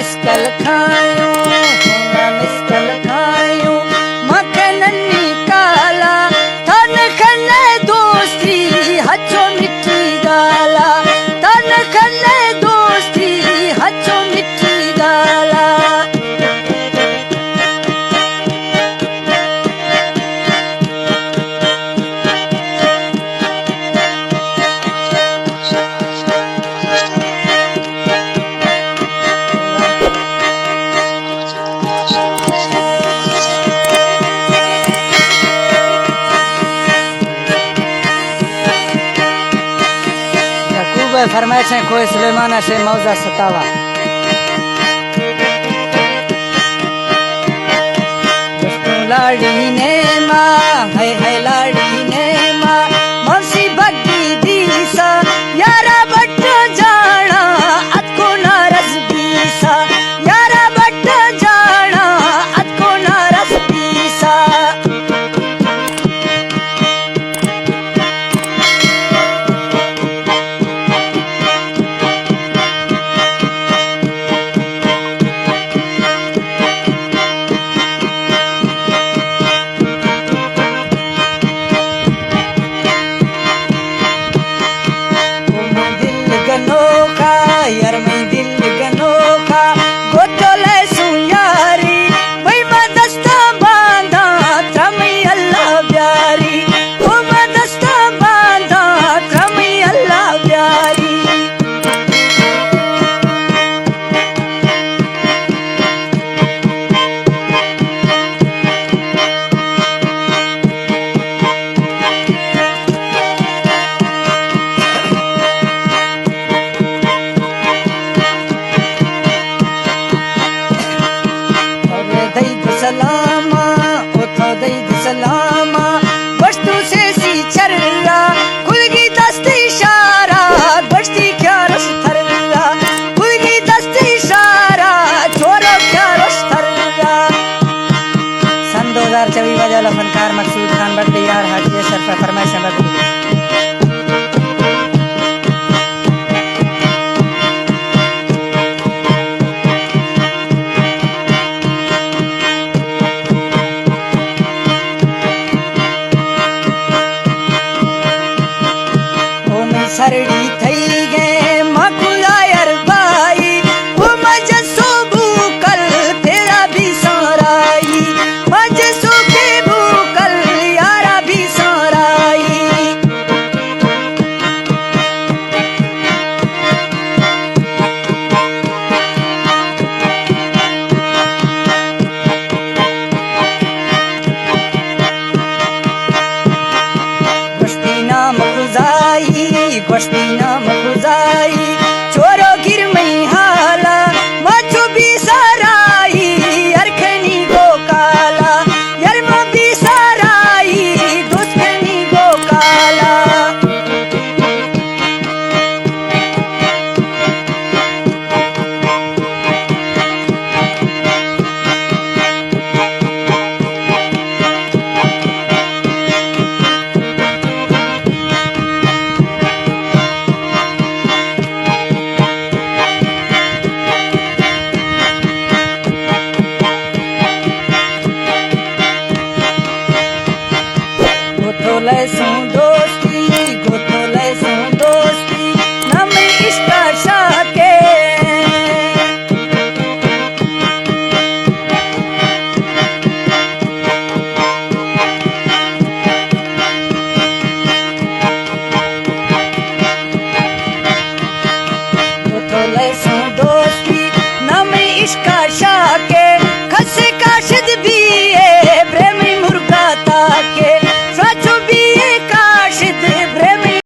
missed call खायूं मखननी काला तन खने दोस्ती हचो मिठी गाला तन खने दोस्ती हचो मिठी गाला फरमाइश है खोए सुलेमाना से मौजा सतावा लाड़ी ने माँ है लाड़ी ने माँ मौसी भक्ति दीसा यारा बट जाना अतको नारस बीसा यारा बट जाना अतको नारस बीसा यार मैं दिल गनोखा गोतले सुयारी मैं मदस्ता बांधा त्रमी अल्लाह प्यारी ओ मदस्ता बांधा त्रमी अल्लाह प्यारी सलामा उठो दईद सलामा बस्तु से सी चर्रा खुलगी दस्ती इशारा बस्ती क्या रस थर्रा खुलगी दस्ती इशारा छोरो क्या रस थर्रा सन 2024 वाला फनकार मकसूद खान बख्तियार हाजी शरफा फरमाइश बदली सरड़ी थई गे मकुलायर बाई वो मजसो भूकल तेरा भी साराई मजसो के भूकल यारा भी साराई गोश्ती नाम गुजाई